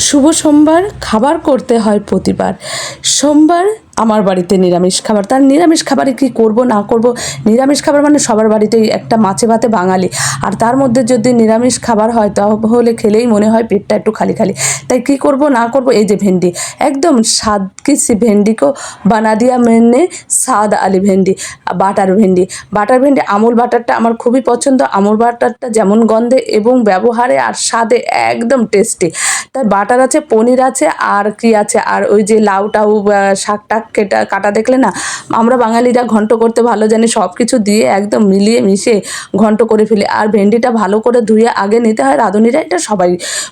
শুভ সোমবার খাবার করতে হয় প্রতিবার। সোমবার আমার বাড়িতে নিরামিষ খাবার, তার নিরামিষ খাবারে কি করব না করব, নিরামিষ খাবার মানে সবার বাড়িতেই একটা মাছে ভাতে বাঙালি, আর তার মধ্যে যদি নিরামিষ খাবার হয় তাহলে খেলেই মনে হয় পেটটা একটু খালি খালি। তাই কি করব না করব, এই যে ভেন্ডি, একদম স্বাদ কিসি ভেন্ডি কো বানা দিয়া मैंने স্বাদ আলি ভেন্ডি, বাটার ভেন্ডি। বাটার ভেন্ডি আমুল বাটারটা আমার খুবই পছন্দ। আমুল বাটারটা যেমন গন্ধে এবং ব্যবহারে আর স্বাদে একদম টেস্টি। তাই বাটার আছে, পনির আছে, আর কি আছে, আর ওই যে লাউ টাউ শাক টাক কাটা দেখলে না, আমরা বাঙালিরা ঘন্ট করতে ভালো জানি, সব কিছু দিয়ে একদম মিলিয়ে মিশিয়ে ঘন্ট করে ফেলি। আর ভেন্ডিটা ভালো করে ধুয়ে আগে নিতে হয়, রাঁধুনিরা এটা সবাই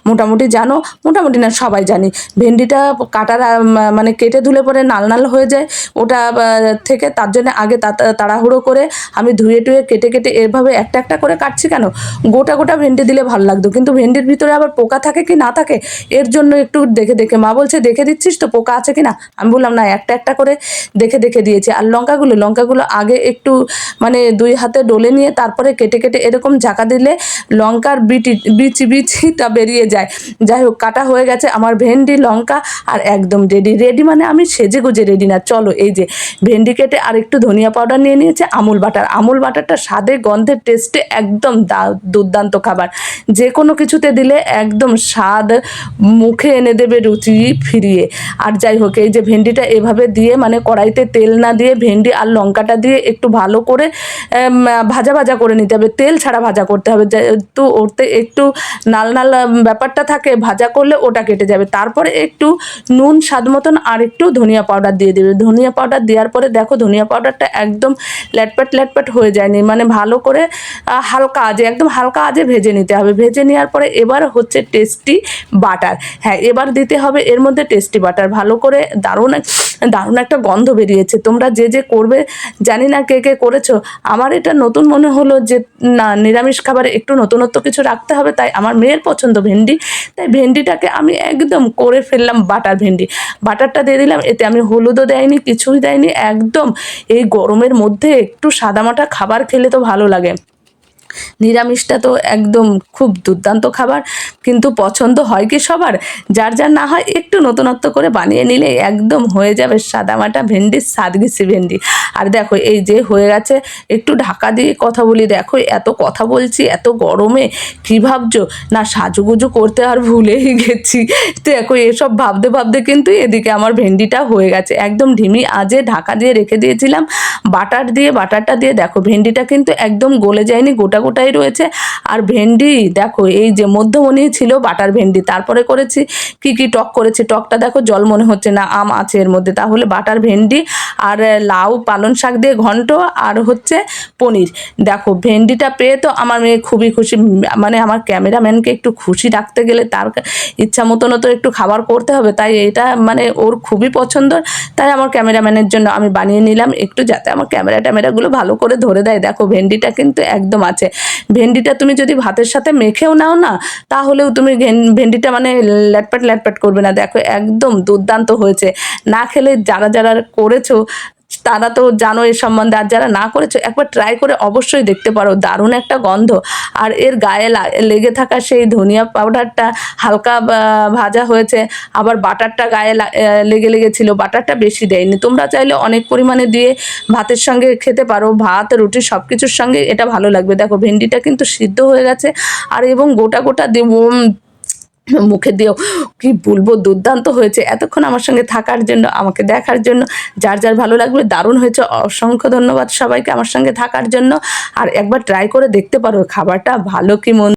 মোটামুটি জানো, মোটামুটি না সবাই জানি। ভেন্ডিটা কাটার মানে কেটে ধুলে পরে নাল নাল হয়ে যায়, ওটা থেকে তার জন্য আগে তাড়াহুড়ো করে আমি ধুয়ে টুয়ে কেটে কেটে এভাবে একটা একটা করে কাটছি। কেন, গোটা গোটা ভেন্ডি দিলে ভালো লাগতো, কিন্তু ভেন্ডির ভিতরে আবার পোকা থাকে কি না থাকে, এর জন্য একটু দেখে দেখে, মা বলছে দেখে দিচ্ছিস তো পোকা আছে কি না, আমি বললাম না, একটা একটা করে দেখে দেখে দিয়েছি। আর লঙ্কাগুলো আগে একটু মানে দুই হাতে ডলে নিয়ে তারপরে কেটে কেটে এরকম ঝাঁকা দিলে লঙ্কার বিচিটা বেরিয়ে যায়। যাই হোক, কাটা হয়ে গেছে আমার ভেন্ডি, লঙ্কা, আর একদম রেডি মানে আমি সেজে গুজে রেডি না। চলো, এই যে ভেন্ডি কেটে আর একটু ধনিয়া পাউডার নিয়ে নিয়েছে, আমুল বাটারটা স্বাদে গন্ধে টেস্টে একদম দুর্দান্ত খাবার। যে কোনো কিছুতে দিলে একদম স্বাদ মুখে এনে দেবে, রুচি ফিরিয়ে। আর যাই হোক, এই যে ভেন্ডিটা এভাবে দিয়ে মানে কড়াইতে তেল না দিয়ে ভেন্ডি আর লঙ্কাটা দিয়ে একটু ভালো করে ভাজা ভাজা করে নিতে হবে, তেল ছাড়া ভাজা করতে হবে, যেহেতু ওতে একটু নাল নাল ব্যাপারটা থাকে, ভাজা করলে ওটা কেটে যাবে। তারপরে একটু নুন স্বাদ মতন আর একটু ধনিয়া পাউডার দিয়ে দেবে। ধনিয়া পাউডার দেওয়ার পরে দেখো ধনিয়া পাউডারটা একদম ল্যাটপ্যাট হয়ে যায়নি, মানে ভালো করে একদম হালকা আজে ভেজে নিতে হবে। ভেজে নেওয়ার পরে এবার হচ্ছে টেস্টি বাটার, হ্যাঁ এবার দিতে হবে এর মধ্যে টেস্টি বাটার। ভালো করে দারুণ একটা গন্ধ বেরিয়েছে। তোমরা যে করবে, জানি না কে কে করেছো, আমার এটা নতুন মনে হলো যে না, নিরামিষ খাবারে একটু নতুনত্ব কিছু রাখতে হবে। তাই আমার মেয়ের পছন্দ ভেন্ডি, তাই ভেন্ডিটাকে আমি একদম করে ফেললাম বাটার ভেন্ডি। বাটারটা দিয়ে দিলাম, এতে আমি হলুদও দেয়নি, কিছুই দেয়নি, একদম এই গরমের মধ্যে একটু সাদামাটা খাবার খেলে তো ভালো লাগে। নিরামিষটা তো একদম খুব দুর্দান্ত খাবার, কিন্তু পছন্দ হয় কি সবার, যার না হয় একটু নতুনত্ব করে বানিয়ে নিলে একদম হয়ে যাবে সাদামাটা ভেন্ডির স্বাদঘিসি ভেন্ডি। আর দেখো এই যে হয়ে গেছে, একটু ঢাকা দিয়ে কথা বলি। দেখো এত কথা বলছি এত গরমে, কী ভাবছো না, সাজুগুজু করতে আর ভুলেই গেছি। দেখো এসব ভাবতে ভাবতে কিন্তু এদিকে আমার ভেন্ডিটা হয়ে গেছে, একদম ঢিমি আজে ঢাকা দিয়ে রেখে দিয়েছিলাম বাটারটা দিয়ে। দেখো ভেন্ডিটা কিন্তু একদম গলে যায়নি, গোটা গোটাই রয়েছে। আর ভেন্ডি দেখো এই যে মধ্যমণি ছিল বাটার ভেন্ডি, তারপরে করেছি কি টক করেছি, টকটা দেখো জল মনে হচ্ছে না, আম আছে এর মধ্যে। তাহলে বাটার ভেন্ডি আর লাউ পালং শাক দিয়ে ঘন্ট আর হচ্ছে পনির। দেখো ভেন্ডিটা পেয়ে তো আমার মেয়ে খুবই খুশি, মানে আমার ক্যামেরাম্যানকে একটু খুশি রাখতে গেলে তার ইচ্ছা মতনও তো একটু খাবার করতে হবে, তাই এটা মানে ওর খুবই পছন্দ। তাই আমার ক্যামেরাম্যানের জন্য আমি বানিয়ে নিলাম একটু, যাতে আমার ক্যামেরাগুলো ভালো করে ধরে দেয়। দেখো ভেন্ডিটা কিন্তু একদম আছে। ভেন্ডিটা তুমি যদি ভাতের সাথে মেখেও নাও না, তাহলেও তুমি ভেন্ডিটা মানে ল্যাটপ্যাট করবে না। দেখো একদম দুর্দান্ত হয়েছে। না খেলে যারা করেছো তারা তো জানো এর সম্বন্ধে, আর যারা না করেছো একবার ট্রাই করে অবশ্যই দেখতে পারো, দারুণ একটা গন্ধ। আর এর গায়ে লেগে থাকা সেই ধনিয়া পাউডারটা হালকা ভাজা হয়েছে, আবার বাটারটা গায়ে লেগেছিল, বাটারটা বেশি দেয়নি। তোমরা চাইলে অনেক পরিমাণে দিয়ে ভাতের সঙ্গে খেতে পারো, ভাত রুটি সব কিছুর সঙ্গে এটা ভালো লাগবে। দেখো ভেন্ডিটা কিন্তু সিদ্ধ হয়ে গেছে, আর এবং গোটা দেবো মুখে দিয়েও কি বলবো, দুর্দান্ত হয়েছে। এতক্ষণ আমার সঙ্গে থাকার জন্য, আমাকে দেখার জন্য, যার ভালো লাগবে, দারুণ হয়েছে। অসংখ্য ধন্যবাদ সবাইকে আমার সঙ্গে থাকার জন্য। আর একবার ট্রাই করে দেখতে পারো খাবারটা ভালো কি মন্দ।